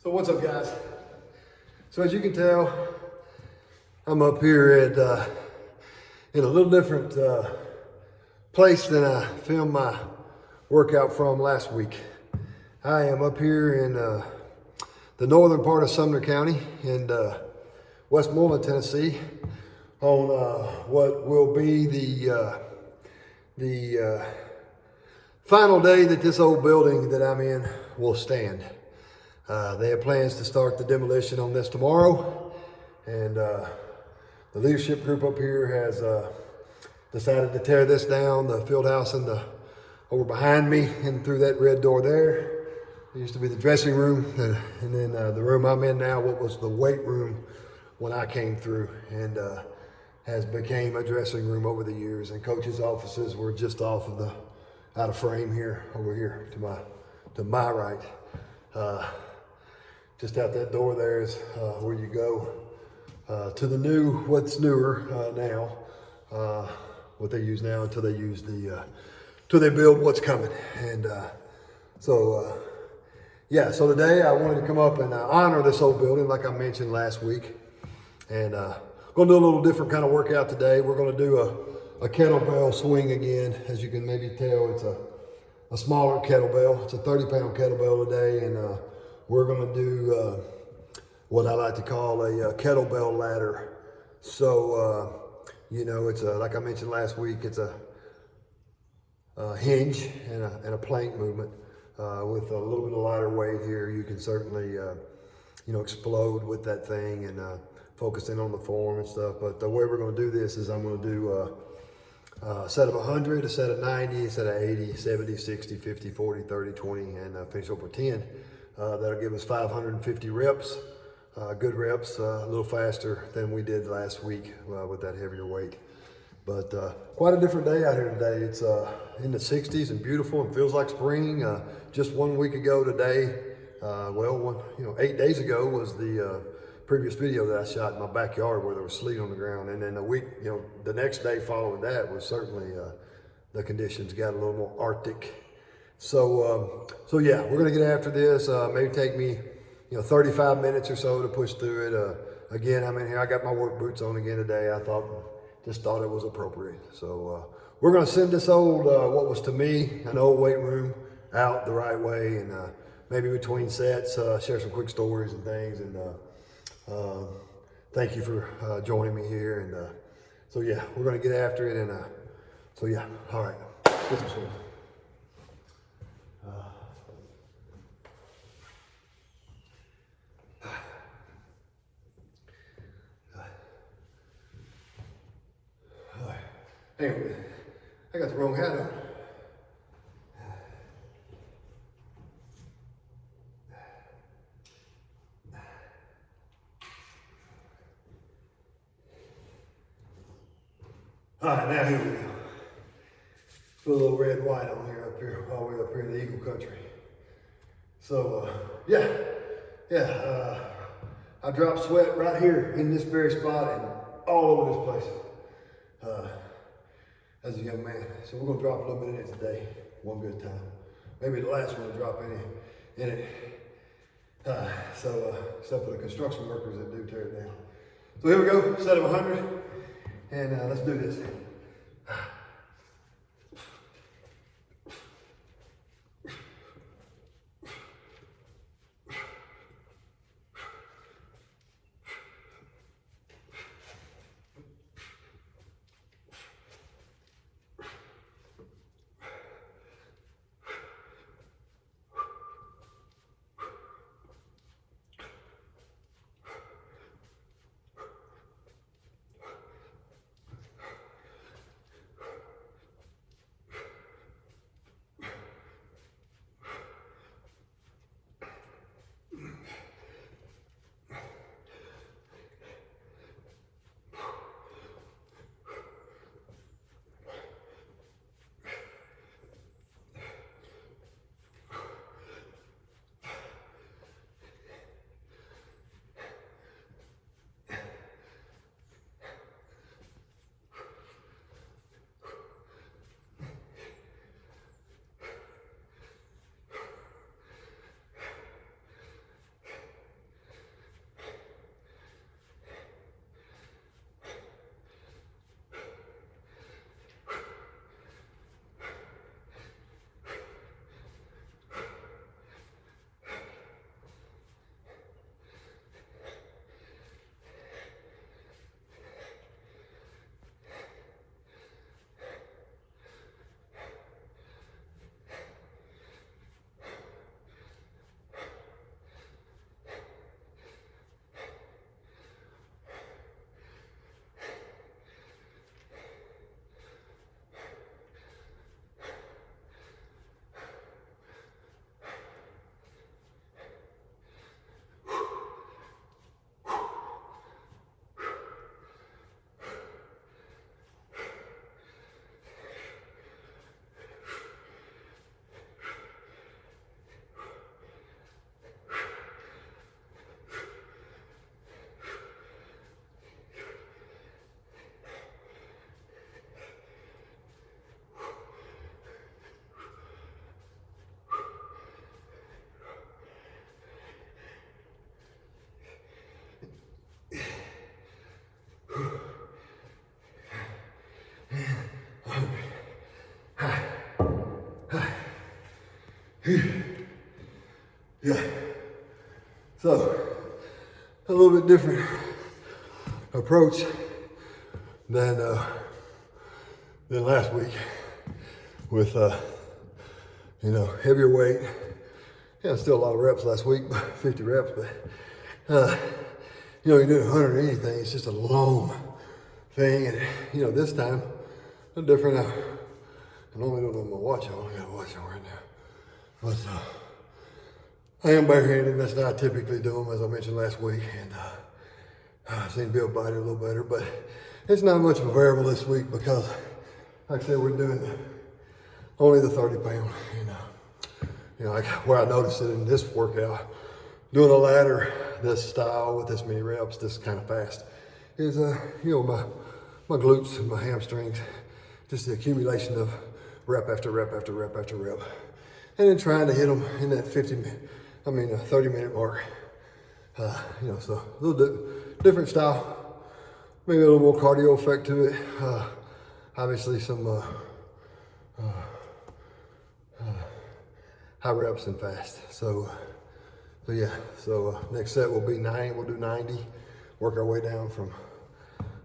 So what's up, guys? So as you can tell, I'm up here at in a little different place than I filmed my workout from last week. I am up here in the northern part of Sumner County in Westmoreland, Tennessee, on what will be the final day that this old building that I'm in will stand. They have plans to start the demolition on this tomorrow, and the leadership group up here has decided to tear this down. The field house over behind me and through that red door there. It used to be the dressing room, and then the room I'm in now, what was the weight room when I came through, and has became a dressing room over the years. And coaches' offices were just out of frame here, over here to my right. Just out that door there is where you go to the what's newer now, what they use now until they use till they build what's coming. And so today I wanted to come up and honor this old building like I mentioned last week. And going to do a little different kind of workout today. We're going to do a kettlebell swing again. As you can maybe tell, it's a smaller kettlebell. It's a 30-pound kettlebell today, and we're going to do what I like to call a kettlebell ladder. So, it's like I mentioned last week, it's a hinge and a plank movement with a little bit of lighter weight here. You can certainly, explode with that thing and focus in on the form and stuff. But the way we're going to do this is I'm going to do a set of 100, a set of 90, a set of 80, 70, 60, 50, 40, 30, 20, and finish up with 10. That'll give us 550 reps, good reps, a little faster than we did last week with that heavier weight. But quite a different day out here today. It's in the 60s and beautiful and feels like spring. Just 1 week ago today, 8 days ago was the previous video that I shot in my backyard where there was sleet on the ground. And then the next day following that was certainly the conditions got a little more Arctic. So yeah, we're gonna get after this. Maybe take me, 35 minutes or so to push through it. Again, I'm in here. I got my work boots on again today. I just thought it was appropriate. So we're gonna send this old, what was to me an old weight room, out the right way, and maybe between sets, share some quick stories and things. And thank you for joining me here. And so yeah, we're gonna get after it. And so yeah, all right, get some swing. Hang on, I got the wrong hat on. All right, now here we go. Put a little red white on here all the way up here in the Eagle Country. So I dropped sweat right here in this very spot and all over this place as a young man. So we're gonna drop a little bit in it today, one good time. Maybe the last one to drop in it. Except for the construction workers that do tear it down. So here we go, set of 100, and let's do this. Yeah. So, a little bit different approach than last week with heavier weight. Yeah, still a lot of reps last week, 50 reps, but you're doing 100 or anything, it's just a long thing. And this time, a little different. I normally don't have my watch on. I got a watch on right now. But I am barehanded, and that's not typically do them, as I mentioned last week. And I seem to be able to bite it a little better, but it's not much of a variable this week because, like I said, we're doing only the 30 pound. And like where I noticed it in this workout, doing a ladder this style with this many reps, this kind of fast, is my glutes and my hamstrings, just the accumulation of rep after rep after rep after rep, and then trying to hit them in that 30-minute mark. So a little different style, maybe a little more cardio effect to it. Obviously some high reps and fast. So yeah. So next set will be 90. We'll do 90. Work our way down from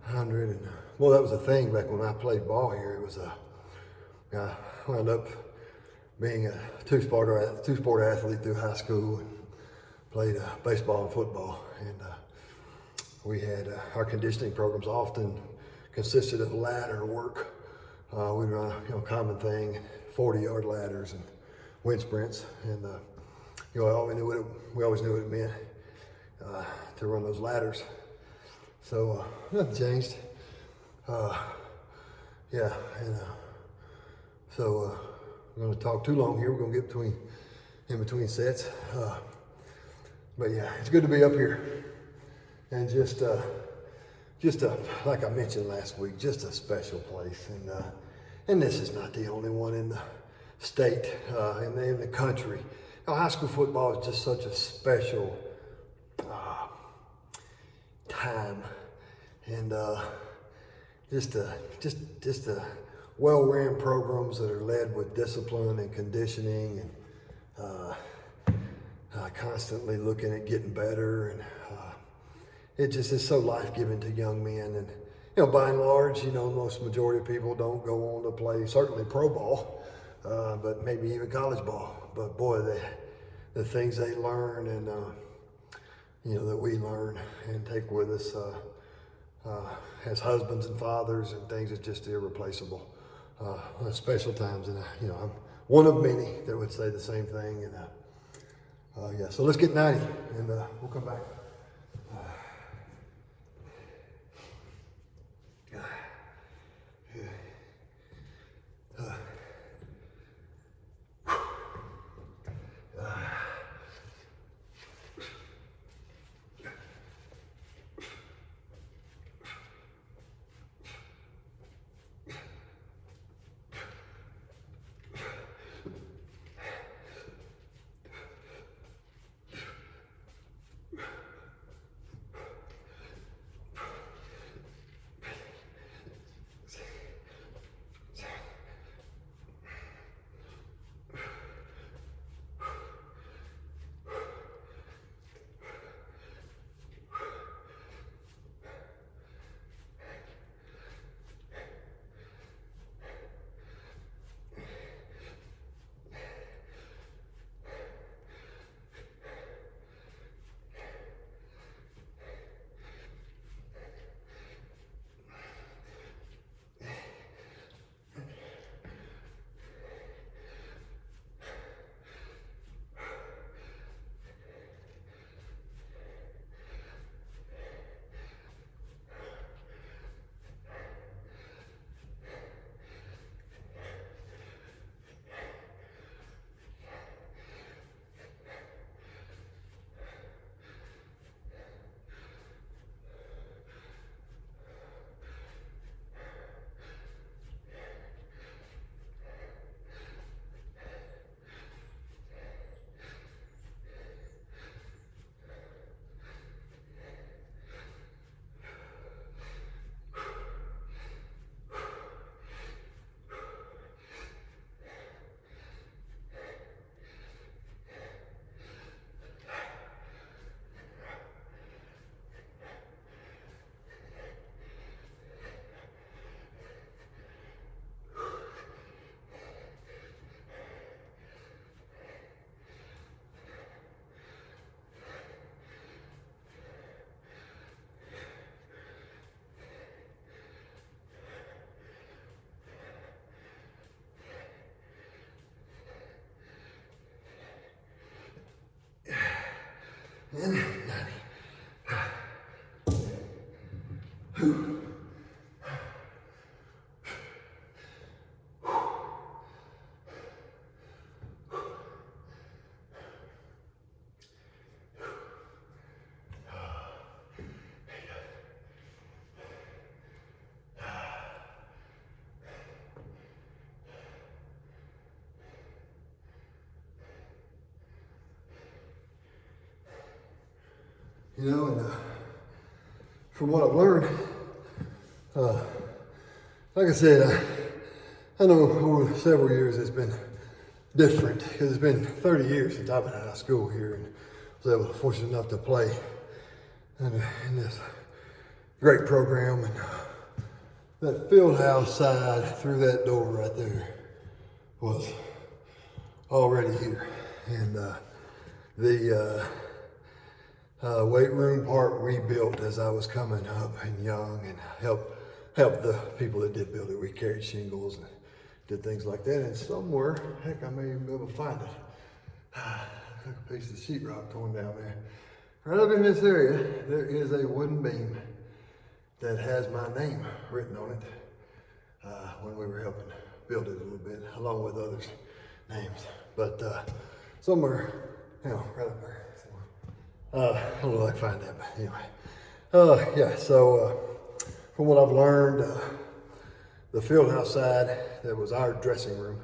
100. And well, that was a thing back when I played ball here. It was I wound up being a two-sport athlete through high school. And played baseball and football, and we had our conditioning programs often consisted of ladder work. We'd run a common thing, 40-yard ladders and wind sprints, and we always knew what it meant to run those ladders. So nothing changed. Yeah, and so I'm going to talk too long here. We're going to get in between sets. But yeah, it's good to be up here, and just like I mentioned last week, just a special place. And this is not the only one in the state, in the country. High school football is just such a special time, and just well-ran programs that are led with discipline and conditioning, and constantly looking at getting better, and it just is so life-giving to young men. And by and large, most majority of people don't go on to play certainly pro ball, but maybe even college ball. But boy, the things they learn, and that we learn and take with us as husbands and fathers and things, is just irreplaceable. Special times, and I'm one of many that would say the same thing. And yeah, so let's get 90, and we'll come back. and 90. You know, and from what I've learned, like I said, I know over several years it's been different because it's been 30 years since I've been out of school here and was able to fortunate enough to play in this great program. And that field house side through that door right there was already here. And the weight room part we built as I was coming up and young, and helped the people that did build it. We carried shingles and did things like that. And somewhere, heck, I may even be able to find it. A piece of sheetrock torn down there. Right up in this area, there is a wooden beam that has my name written on it when we were helping build it a little bit, along with others' names. But somewhere, you know, right up there. I don't know if I can find that, but anyway. Yeah, so from what I've learned, the field house side, that was our dressing room.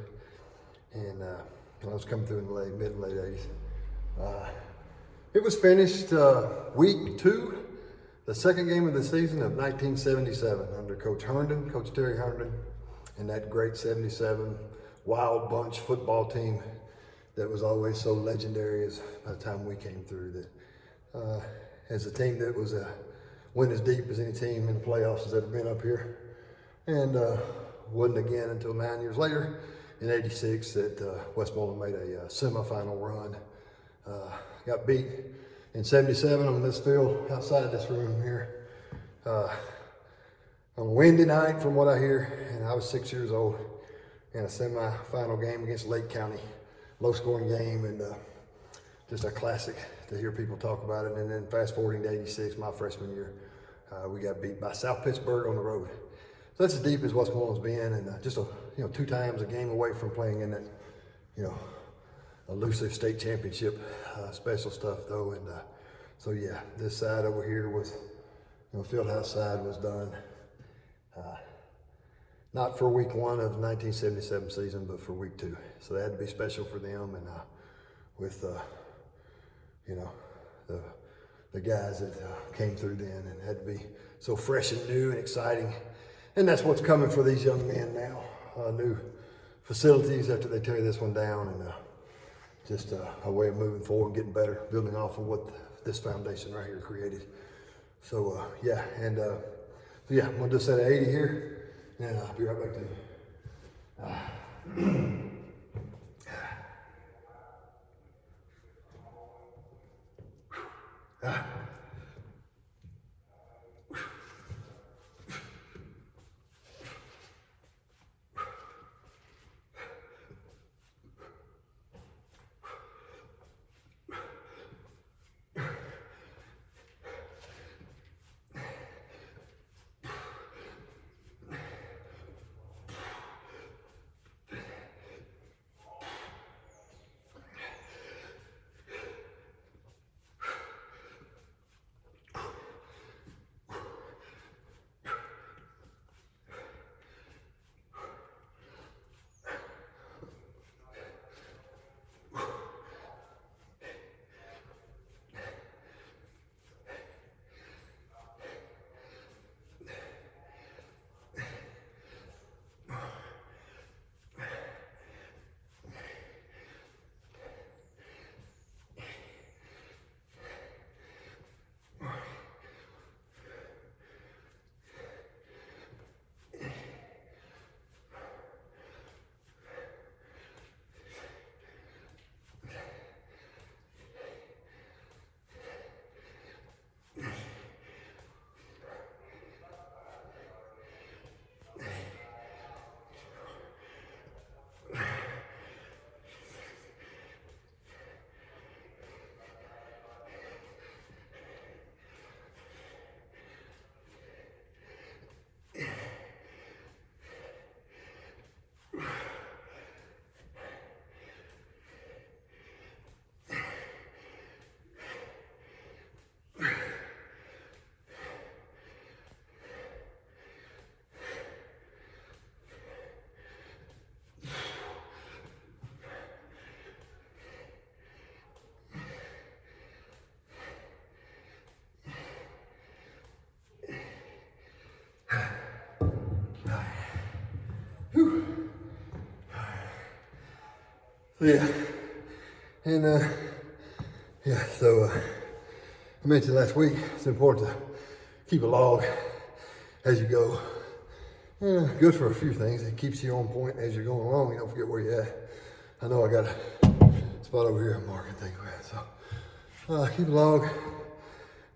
And I was coming through in the mid and late 80s. It was finished week 2, the second game of the season of 1977 under Coach Herndon, Coach Terry Herndon, and that great 77 Wild Bunch football team that was always so legendary as by the time we came through. That as a team that was went as deep as any team in the playoffs has ever been up here, and wouldn't again until 9 years later in '86 that Westmoreland made a semifinal run. Got beat in '77 on this field outside this room here on a Wednesday night, from what I hear, and I was 6 years old, in a semifinal game against Lake County, low-scoring game, and just a classic to hear people talk about it. And then fast forwarding to '86, my freshman year, we got beat by South Pittsburgh on the road. So that's as deep as Westmoreland's been, and just 2 times a game away from playing in that, elusive state championship. Special stuff though, and so yeah, this side over here was, Fieldhouse side was done. Not for week 1 of the 1977 season, but for week 2. So that had to be special for them, and with the guys that came through then, and had to be so fresh and new and exciting. And that's what's coming for these young men now. New facilities after they tear this one down, and just a way of moving forward and getting better, building off of what this foundation right here created. So yeah, and so yeah, I'm gonna do a set of 80 here, and I'll be right back to you. Whew. So yeah, and yeah, so I mentioned last week, it's important to keep a log as you go. Good for a few things. It keeps you on point as you're going along. You don't forget where you're at. I know I got a spot over here I'm marking things with. So keep a log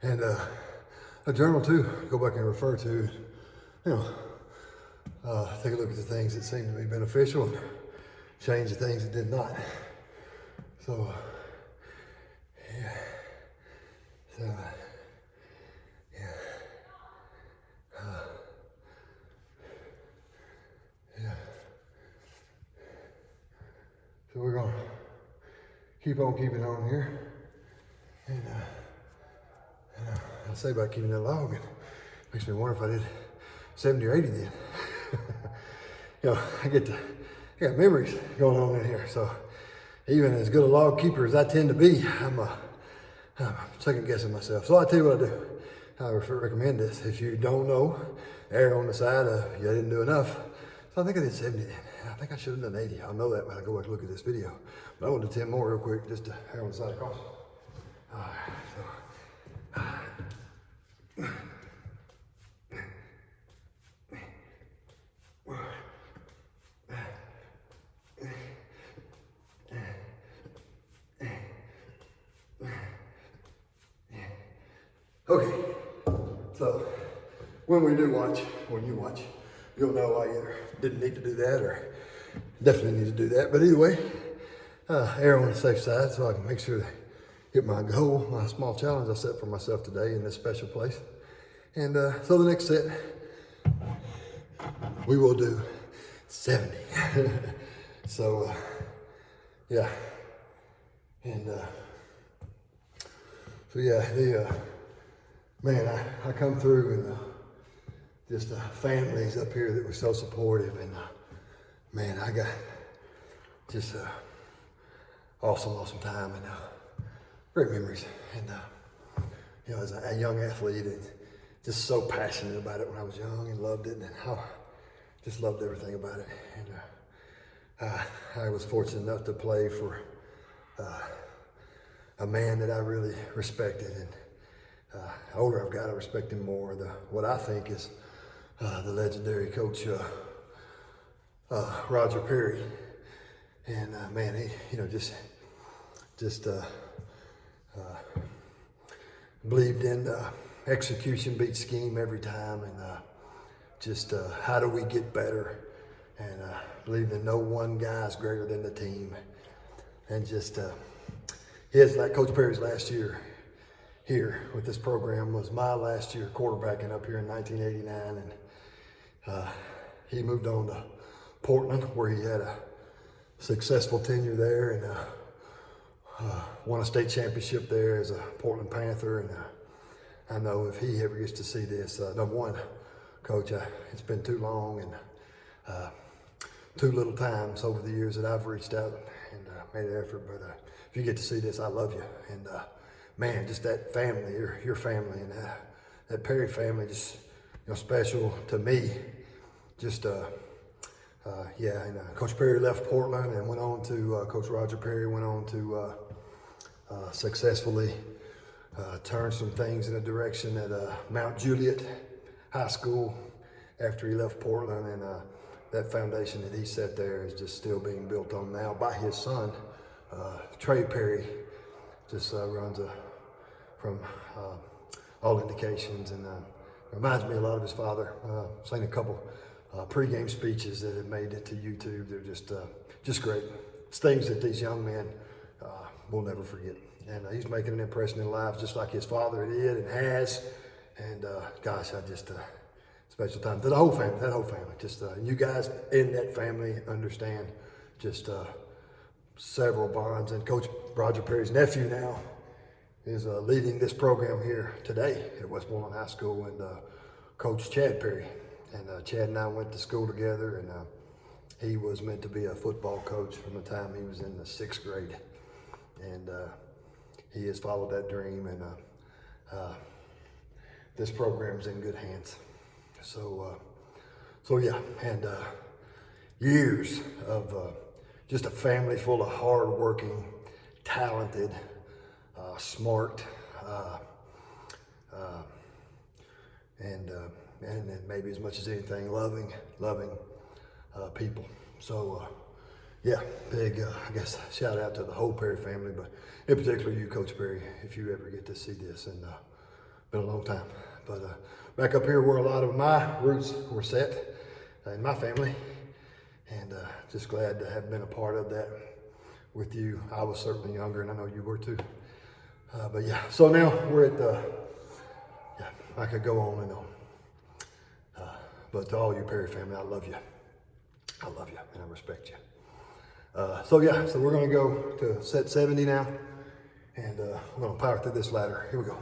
and a journal too. Go back and refer to, take a look at the things that seem to be beneficial and change the things that did not. So, yeah. So, yeah. Yeah. So we're gonna keep on keeping on here. And I say about keeping that log, it makes me wonder if I did 70 or 80 then. I got memories going on in here. So even as good a log keeper as I tend to be, I'm second guessing myself. So I tell you what I do. I recommend this. If you don't know, err on the side of you didn't do enough. So I think I did 70 then. I think I should have done 80. I'll know that when I go back and look at this video. But I want to do 10 more real quick just to err on the side of caution. All right, okay, so when you watch, you'll know I either didn't need to do that or definitely need to do that. But either way, err on the safe side so I can make sure to hit my goal, my small challenge I set for myself today in this special place. And so the next set, we will do 70. So, yeah. And so yeah, man, I come through and just families up here that were so supportive, and man, I got just awesome time and great memories. And as a young athlete, and just so passionate about it when I was young, and loved it, and just loved everything about it. And I was fortunate enough to play for a man that I really respected, and the older I've got, I respect him more. What I think is the legendary coach Roger Perry, and man, he just believed in execution beats scheme every time, and how do we get better, and believed in no one guy is greater than the team, and like Coach Perry's last year here with this program was my last year quarterbacking up here in 1989, and he moved on to Portland where he had a successful tenure there, and won a state championship there as a Portland Panther. And I know if he ever gets to see this, number one, Coach, it's been too long and too little times over the years that I've reached out and made an effort. But if you get to see this, I love you. And man, just that family, your family, and that Perry family, just special to me. And Coach Perry left Portland and went on to, Coach Roger Perry went on to successfully turn some things in a direction at Mount Juliet High School after he left Portland. And that foundation that he set there is just still being built on now by his son, Trey Perry. Just runs from all indications, and reminds me a lot of his father. Seen a couple pregame speeches that have made it to YouTube. They're just great. It's things that these young men will never forget. And he's making an impression in lives just like his father did and has. And gosh, special time to that whole family. You guys in that family understand several bonds. And Coach Roger Perry's nephew now is leading this program here today at Westmoreland High School, and Coach Chad Perry. And Chad and I went to school together, and he was meant to be a football coach from the time he was in the 6th grade. And he has followed that dream, and this program's in good hands. So yeah, and years of just a family full of hardworking, talented, smart, and maybe as much as anything, loving people. So yeah, big, I guess, shout out to the whole Perry family, but in particular you, Coach Perry, if you ever get to see this, and been a long time. But back up here where a lot of my roots were set in my family, and just glad to have been a part of that with you. I was certainly younger, and I know you were too. But yeah, so now we're at yeah, I could go on and on. But to all you Perry family, I love you. I love you and I respect you. So yeah, so we're gonna go to set 70 now, and we're gonna power through this ladder. Here we go.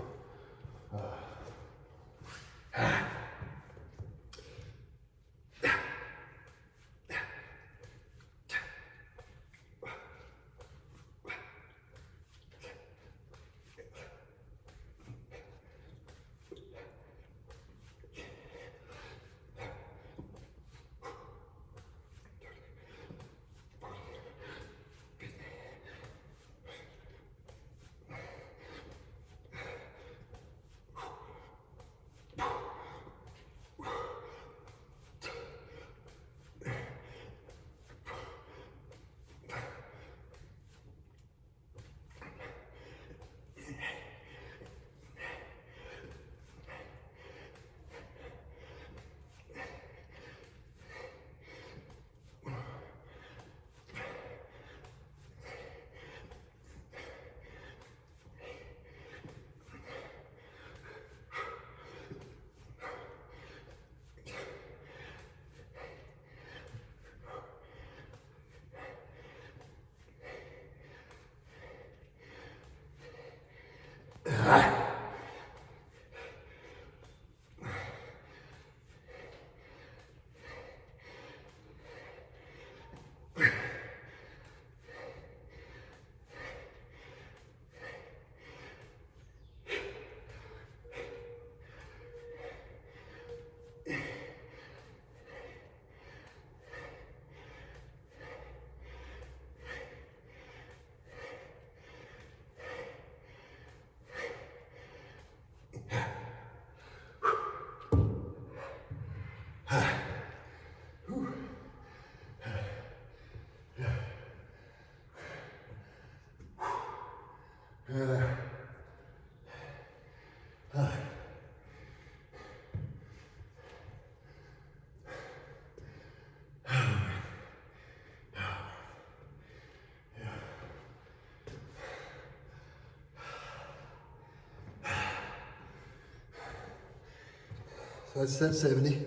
So that's set 70.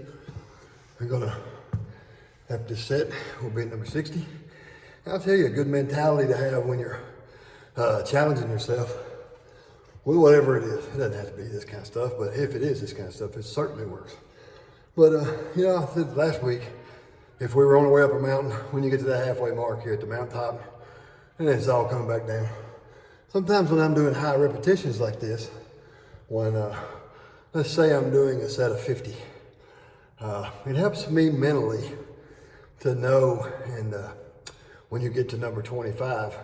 We're gonna have to set, we'll be at number 60. I'll tell you, a good mentality to have when you're challenging yourself with whatever it is. It doesn't have to be this kind of stuff, but if it is this kind of stuff, it certainly works. But you know, I said last week, if we were on our way up a mountain, when you get to that halfway mark here at the mountaintop, and then it's all coming back down. Sometimes when I'm doing high repetitions like this, when let's say I'm doing a set of 50, it helps me mentally to know, and when you get to number 25,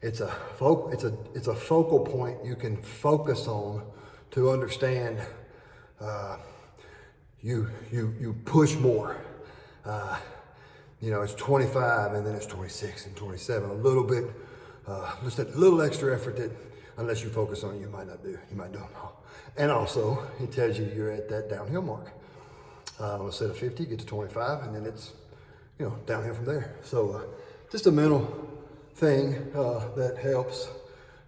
it's a focal point you can focus on to understand. You push more. You know, it's 25 and then it's 26 and 27. A little bit, just a little extra effort that, unless you focus on it, you might not do. You might do them all. And also, it tells you you're at that downhill mark. On a set of 50, get to 25, and then it's, you know, downhill from there. So just a mental thing that helps.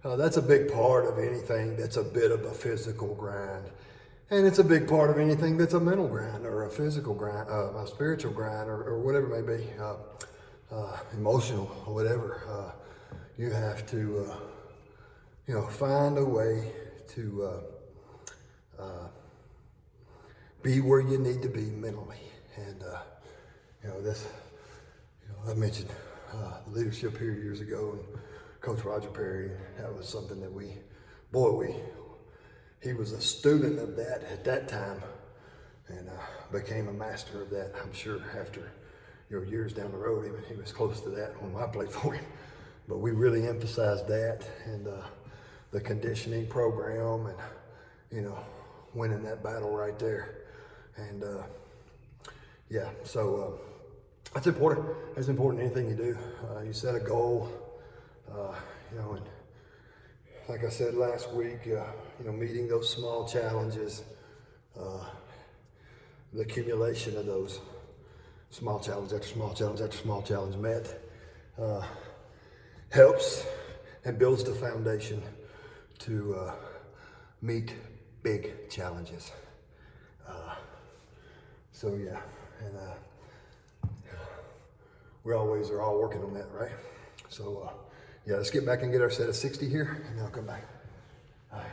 That's a big part of anything that's a bit of a physical grind. And it's a big part of anything that's a mental grind or a physical grind, a spiritual grind, or whatever it may be, emotional or whatever. You have to, you know, find a way to be where you need to be mentally. And, you know, this, you know, I mentioned the leadership here years ago, and Coach Roger Perry, that was something that he was a student of that at that time, and became a master of that, I'm sure, after years down the road, even he was close to that when I played for him. But we really emphasized that, and the conditioning program, and winning that battle right there. And yeah, so that's important. That's important in anything you do. You set a goal, and like I said last week, meeting those small challenges, the accumulation of those small challenge after small challenge after small challenge met helps and builds the foundation to meet big challenges. So yeah, and we always are all working on that, right? So yeah, let's get back and get our set of 60 here, and then I'll come back. All right.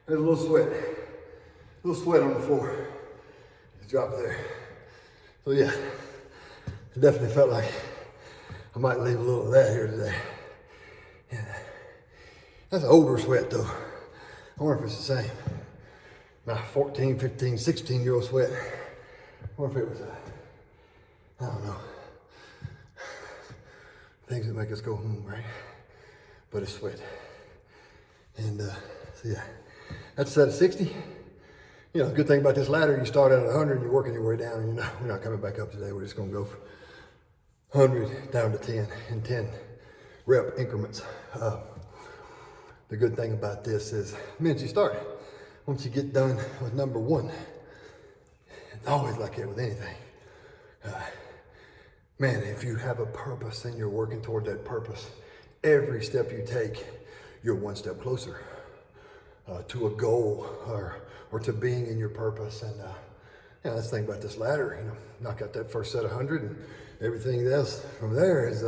There's a little sweat on the floor. Just drop there. So yeah, it definitely felt like I might leave a little of that here today. Yeah. That's an older sweat though. I wonder if it's the same. My 14, 15, 16-year-old sweat. I wonder if it was I don't know. Things that make us go, right? But it's sweat. And so yeah, that's a set of 60. The good thing about this ladder, you start out at 100 and you're working your way down, and we're not coming back up today. We're just gonna go from 100 down to 10 in 10 rep increments. The good thing about this is, once you start, once you get done with number 1, it's always like it with anything. Man, if you have a purpose and you're working toward that purpose, every step you take, you're one step closer to a goal or to being in your purpose. And that's the thing about this ladder, knock out that first set of 100 and everything else from there is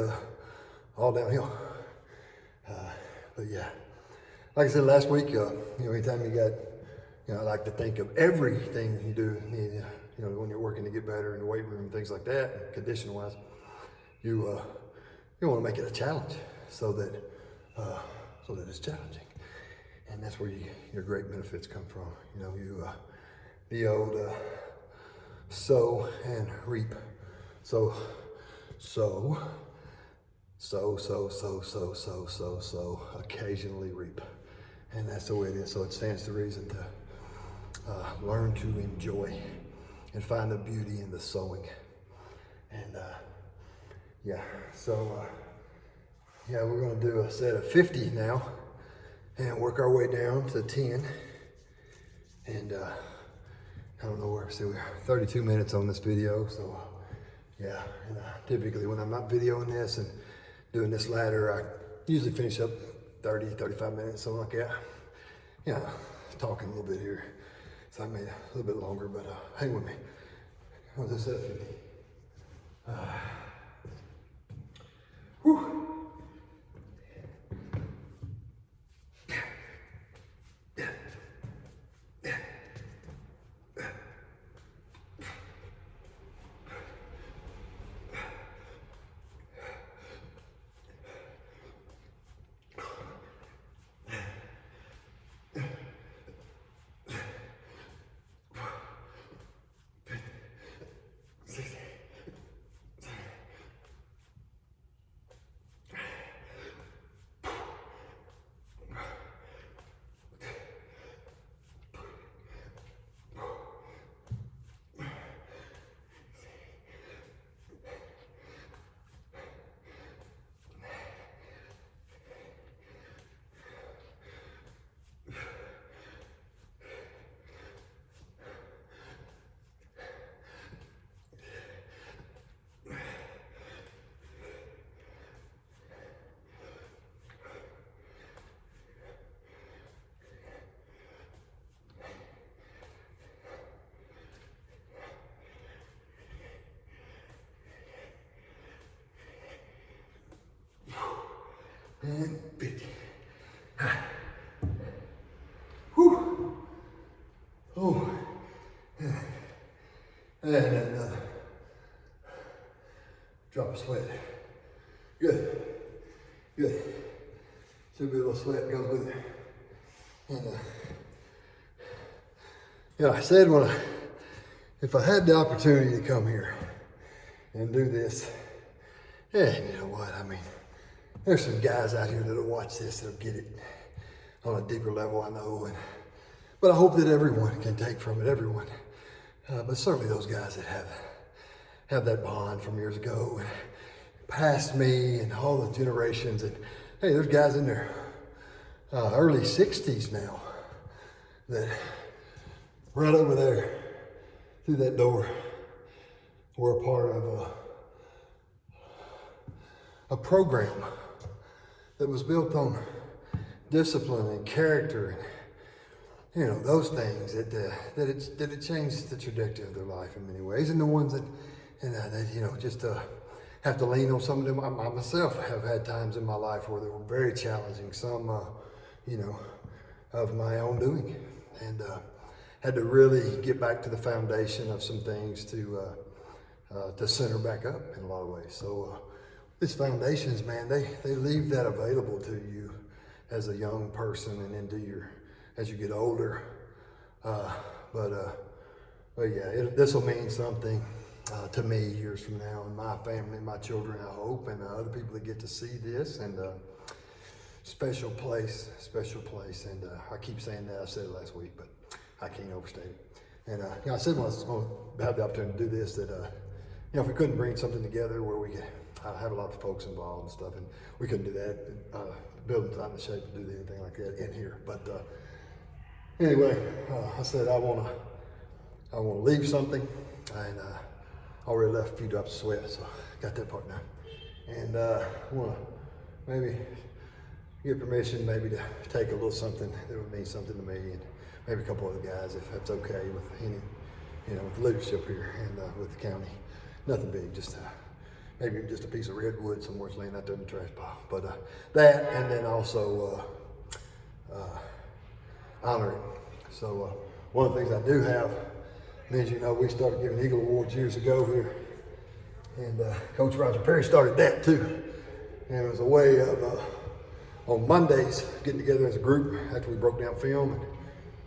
all downhill. But yeah, like I said last week, anytime you got, I like to think of everything you do, when you're working to get better in the weight room, things like that, condition wise, you want to make it a challenge so that it's challenging. And that's where your great benefits come from. The old sow and reap. So, occasionally reap. And that's the way it is. So it stands to reason to learn to enjoy and find the beauty in the sowing. And we're gonna do a set of 50 now and work our way down to 10. And I don't know where, see, we're 32 minutes on this video. So yeah, and typically when I'm not videoing this and doing this ladder, I usually finish up 30, 35 minutes, something like that. Talking a little bit here. So I made it a little bit longer, but hang with me. What's this set 50? Whew. and 50. Whew. Oh. And another. Drop of sweat. Good. Good. Should be a little sweat goes with it. And yeah, I said if I had the opportunity to come here and do this, yeah, you know what, I mean, there's some guys out here that'll watch this, that'll get it on a deeper level, I know, but I hope that everyone can take from it, everyone. But certainly those guys that have that bond from years ago, and past me and all the generations, and hey, there's guys in their early 60s now that right over there through that door were a part of a program that was built on discipline and character, and you know, those things that it changed the trajectory of their life in many ways. And the ones that you know, just have to lean on some of them. I myself have had times in my life where they were very challenging, some you know, of my own doing, and had to really get back to the foundation of some things to center back up in a lot of ways. So these foundations, man, they leave that available to you as a young person and as you get older. But yeah, this will mean something to me years from now, and my family, my children, I hope, and other people that get to see this, and special place. And I keep saying that, I said it last week, but I can't overstate it. And you know, I said when I was going to have the opportunity to do this, that you know, if we couldn't bring something together where we could have a lot of folks involved and stuff, and we couldn't do that, the building's not in the shape to do anything like that in here. But anyway, I said I want to leave something, and already left a few drops of sweat, so got that part now. And I want to maybe get permission maybe to take a little something that would mean something to me, and maybe a couple other guys, if that's okay with any, you know, with the leadership here and with the county. Nothing big, just maybe just a piece of redwood somewhere laying out there in the trash pile. But that, and then also honor it. So one of the things I do have, as you know, we started giving Eagle Awards years ago here, and Coach Roger Perry started that too. And it was a way of on Mondays getting together as a group after we broke down film, and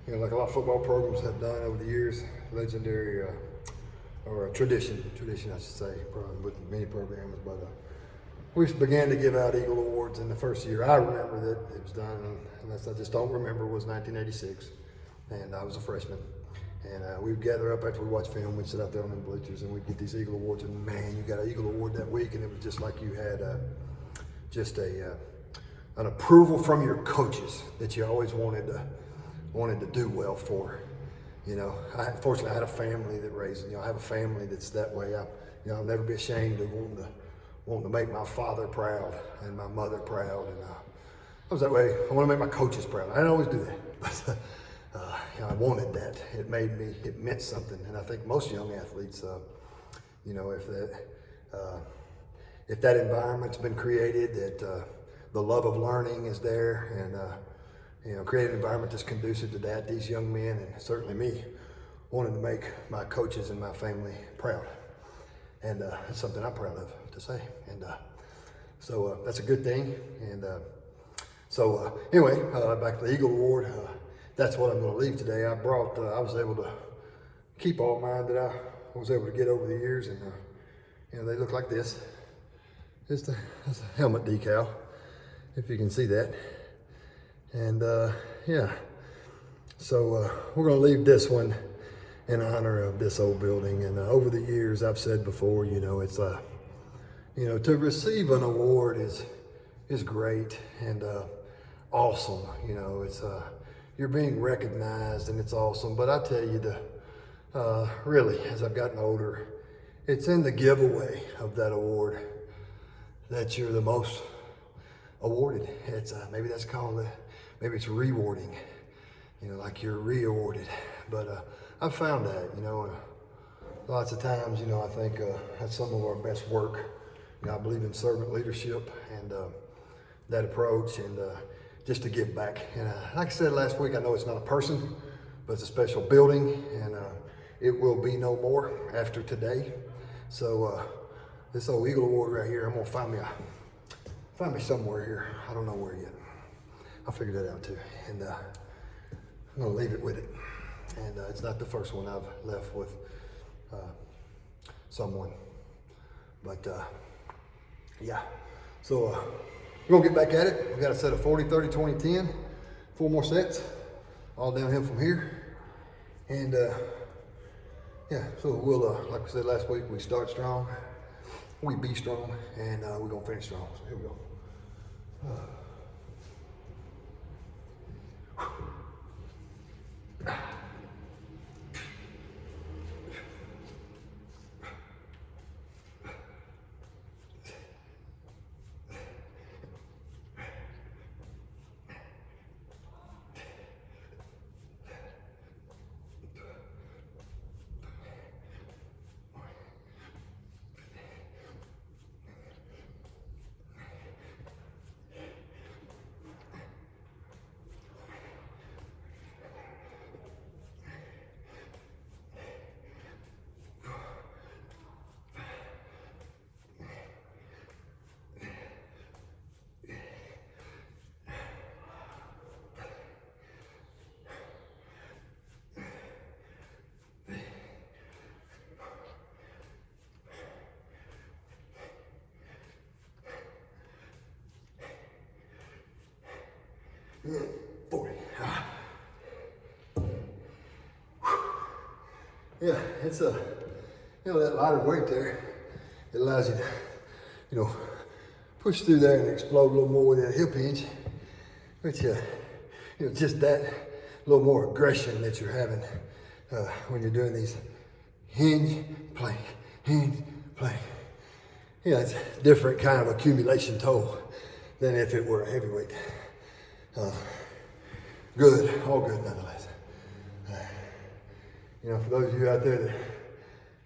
you know, like a lot of football programs have done over the years, legendary or a tradition I should say, probably with many programs. But we began to give out Eagle Awards in the first year. I remember that it was done, unless I just don't remember, was 1986, and I was a freshman. And we'd gather up after we watched film, we'd sit out there on the bleachers, and we'd get these Eagle Awards, and man, you got an Eagle Award that week, and it was just like you had an approval from your coaches that you always wanted to do well for. You know, fortunately I had a family that raised, you know, I have a family that's that way. I'll never be ashamed of wanting to make my father proud and my mother proud, and I was that way. I want to make my coaches proud. I didn't always do that, but you know, I wanted that. It meant something, and I think most young athletes, you know, if that environment's been created, that the love of learning is there, and you know, create an environment that's conducive to that. These young men, and certainly me, wanted to make my coaches and my family proud, and it's something I'm proud of to say. And so that's a good thing. And so anyway, back to the Eagle Award. That's what I'm going to leave today. I was able to keep all mine that I was able to get over the years, and you know, they look like this. That's a helmet decal, if you can see that. And yeah, so we're going to leave this one in honor of this old building. And over the years, I've said before, you know, it's you know, to receive an award is great and awesome. You know, it's you're being recognized, and it's awesome. But I tell you, really, as I've gotten older, it's in the giveaway of that award that you're the most awarded. It's maybe that's called maybe it's rewarding, you know, like you're re-awarded. But I've found that, you know, lots of times, you know, I think that's some of our best work. You know, I believe in servant leadership, and that approach and just to give back. And like I said last week, I know it's not a person, but it's a special building, and it will be no more after today. So this old Eagle Award right here, I'm gonna find me somewhere here. I don't know where yet. I'll figure that out too. And I'm gonna leave it with it. And it's not the first one I've left with someone. But yeah, so we're gonna get back at it. We got a set of 40, 30, 20, 10, 4 more sets, all downhill from here. And yeah, so we'll, like I said last week, we start strong, we be strong, and we're gonna finish strong. So here we go. Yeah, 40. Yeah, it's that lighter weight there, it allows you to, push through there and explode a little more with that hip hinge. But just that little more aggression that you're having when you're doing these hinge, plank, hinge, plank. It's a different kind of accumulation toll than if it were a heavyweight. Good, all good nonetheless. For those of you out there that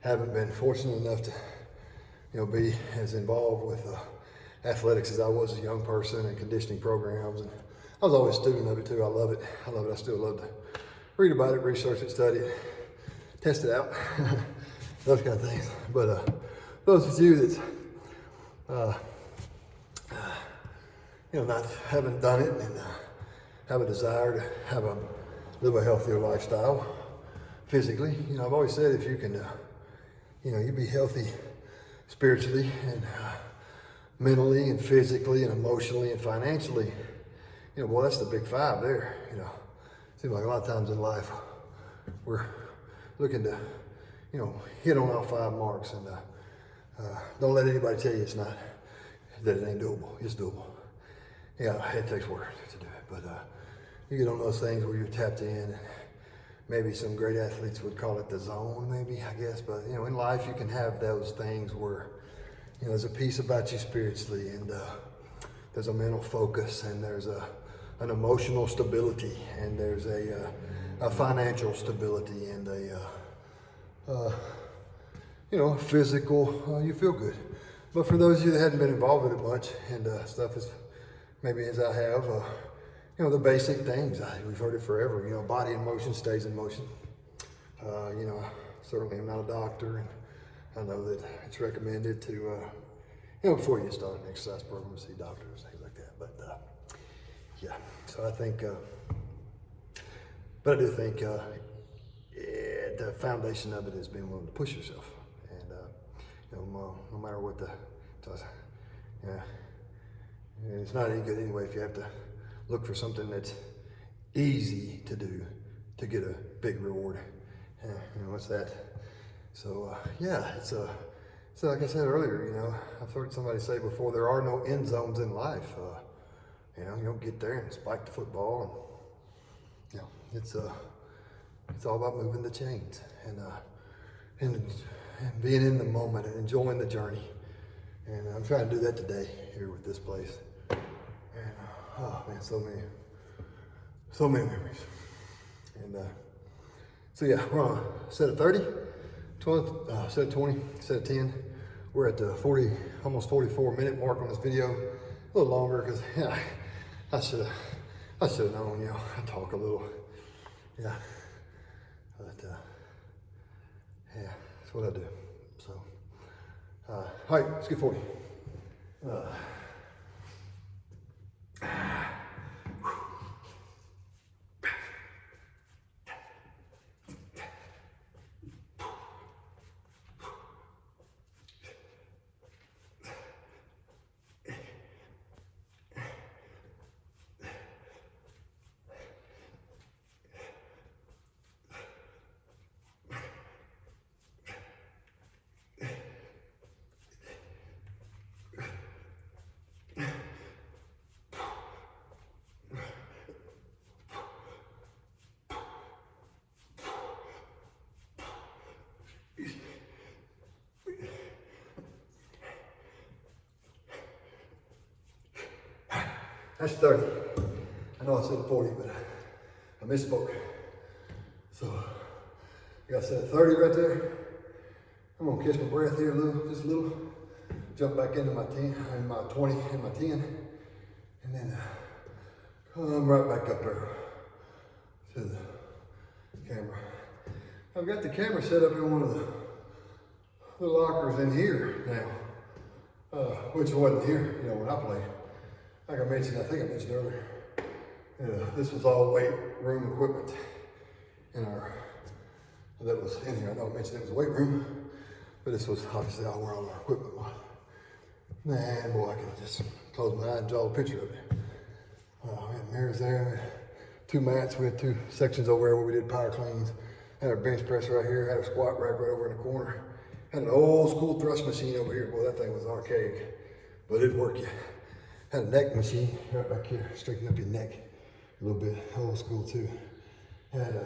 haven't been fortunate enough to, be as involved with athletics as I was as a young person and conditioning programs, and I was always a student of it too. I love it. I still love to read about it, research it, study it, test it out, those kind of things. But those of you that haven't done it and have a desire to live a healthier lifestyle physically. I've always said if you can, you be healthy spiritually and mentally and physically and emotionally and financially, boy, that's the big five there. Seems like a lot of times in life we're looking to, hit on all 5 marks, and don't let anybody tell you that it ain't doable. It's doable. Yeah, it takes work to do it, but you get on those things where you're tapped in. Maybe some great athletes would call it the zone, maybe, I guess. But, in life you can have those things where, there's a peace about you spiritually, and there's a mental focus, and there's an emotional stability, and there's a financial stability, and a physical, you feel good. But for those of you that hadn't been involved with it much, and stuff is maybe as I have, the basic things, we've heard it forever, body in motion stays in motion. Certainly I'm not a doctor, and I know that it's recommended to, before you start an exercise program, see doctors, things like that. But yeah, so I think, but I do think the foundation of it is being willing to push yourself. And, no matter what it's not any good anyway if you have to look for something that's easy to do to get a big reward. What's that? So so like I said earlier, I've heard somebody say before, there are no end zones in life. You don't get there and spike the football, and it's all about moving the chains and being in the moment and enjoying the journey. And I'm trying to do that today here with this place. And oh man, so many memories. And so yeah, we're on a set of 30, 12, set of 20, set of 10. We're at the 40, almost 44 minute mark on this video. a little longer because yeah, I should have known, you know, I talk a little, yeah, but yeah, that's what I do. So, all right, let's get 40. That's 30. I know I said 40, but I misspoke. So, I got set at 30 right there. I'm gonna catch my breath here just a little. Jump back into my 10, and my 20, and my 10. And then come right back up there to the camera. I've got the camera set up in one of the lockers in here now, which wasn't here, you know, when I played. Like I mentioned, I think I mentioned earlier, this was all weight room equipment that was in here. I know I mentioned it was a weight room, but this was obviously all where all our equipment was. Man, boy, I can just close my eye and draw a picture of it. We had mirrors there, we had 2 mats, we had 2 sections over there where we did power cleans. Had our bench press right here, had a squat rack right over in the corner. Had an old school thrust machine over here. Boy, that thing was archaic, but it'd work you. Had a neck machine right back here, straighten up your neck a little bit, old school too. Had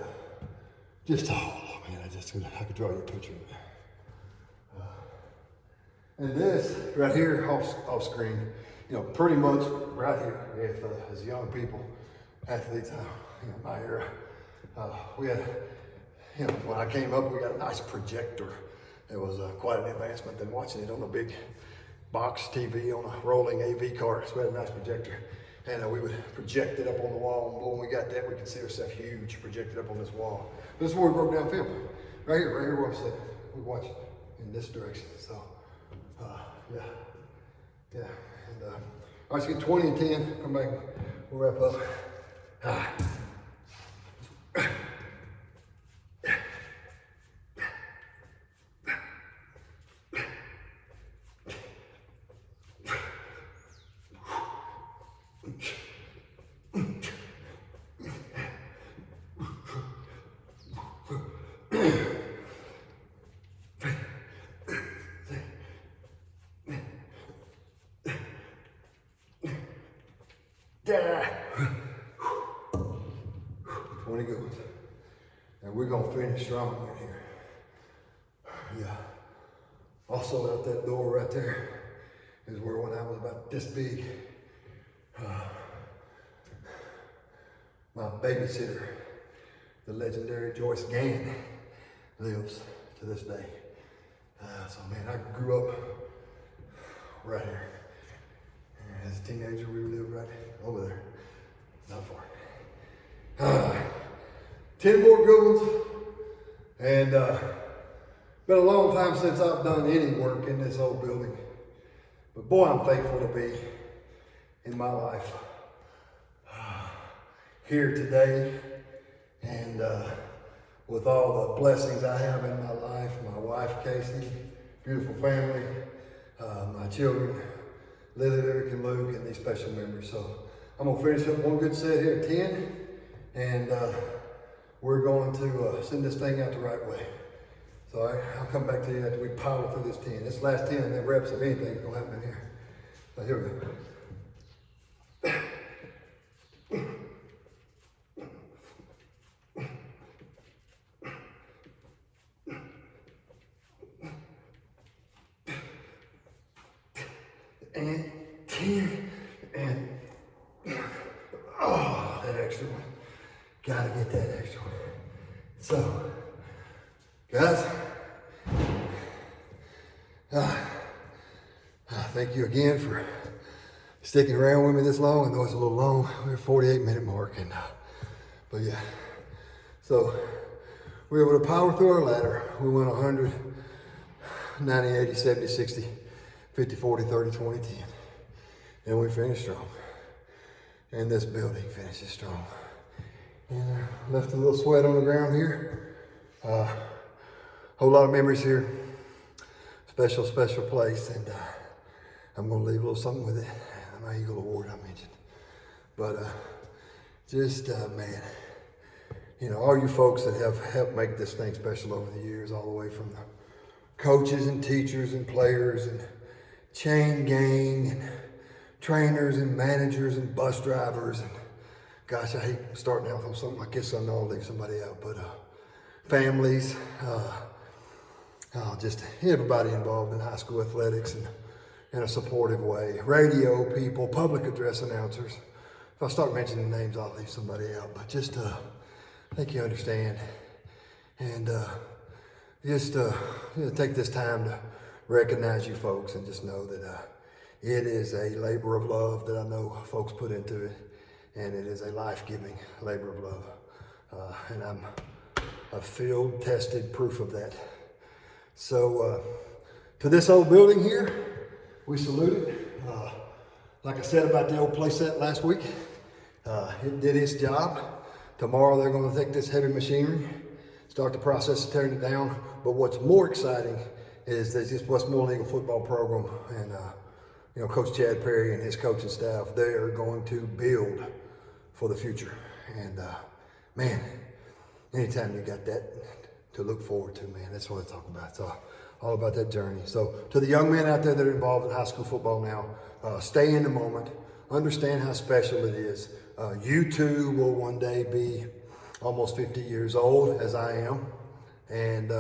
just, oh man, I could draw you a picture of it. And this right here off screen, you know, pretty much right here, if as young people, athletes, you know, my era, we had, you know, when I came up, we got a nice projector. It was quite an advancement than watching it on a big box TV on a rolling AV car. So we had a nice projector. And we would project it up on the wall. And when we got that, we could see ourselves huge, projected up on this wall. This is where we broke down film. Right here where I'm sitting. We watched in this direction. So, yeah. And, all right, let's get 20 and 10. Come back, we'll wrap up. Yeah. 20 good ones. And we're gonna finish strong in here. Yeah. Also out that door right there is where when I was about this big, my babysitter, the legendary Joyce Gann, lives to this day. So man, I grew up right here. As a teenager, we lived right over there, not far. 10 more good ones, and been a long time since I've done any work in this old building, but boy, I'm thankful to be in my life here today, and with all the blessings I have in my life, my wife, Casey, beautiful family, my children, Lily, Eric, and Luke, and these special members. So I'm gonna finish up one good set here at 10, and we're going to send this thing out the right way. So I'll come back to you after we power through this 10. This last 10, the reps of anything is gonna happen in here. So here we go. And 10, and oh, that extra one. Gotta get that extra one. So, guys, thank you again for sticking around with me this long. I know it's a little long. We're 48-minute mark, and but yeah. So we were able to power through our ladder. We went 100, 90, 80, 70, 60, 50, 40, 30, 20, 10. And we finished strong. And this building finishes strong. And left a little sweat on the ground here. Whole lot of memories here. Special, special place. And I'm gonna leave a little something with it. My Eagle Award I mentioned. But man, you know, all you folks that have helped make this thing special over the years, all the way from the coaches and teachers and players and chain gang and trainers and managers and bus drivers, and gosh, I hate starting out on something like this. I know I'll leave somebody out, but families, just everybody involved in high school athletics and in a supportive way. Radio people, public address announcers. If I start mentioning names, I'll leave somebody out, but just I think you understand. And just take this time to recognize you folks and just know that it is a labor of love that I know folks put into it, and it is a life-giving labor of love. And I'm a field-tested proof of that. So to this old building here, we salute it. Like I said about the old playset last week, it did its job. Tomorrow they're going to take this heavy machinery, start the process of tearing it down. But what's more exciting is that this Westmoreland Eagle football program and you know, Coach Chad Perry and his coaching staff, they are going to build for the future. And man, anytime you got that to look forward to, man, that's what I'm talking about. It's all about that journey. So to the young men out there that are involved in high school football now, stay in the moment, understand how special it is. You too will one day be almost 50 years old, as I am, and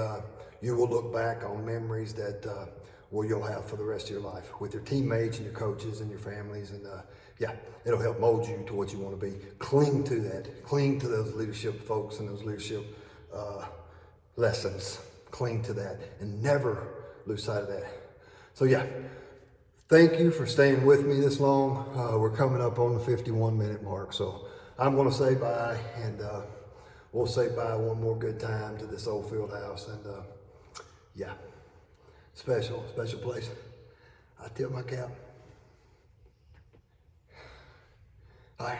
you will look back on memories that you'll have for the rest of your life with your teammates and your coaches and your families. And yeah, it'll help mold you to what you want to be. Cling to that. Cling to those leadership folks and those leadership lessons. Cling to that and never lose sight of that. So yeah, thank you for staying with me this long. We're coming up on the 51-minute mark. So I'm going to say bye, and we'll say bye one more good time to this old field house. And yeah, special place. I tip my cap. All right.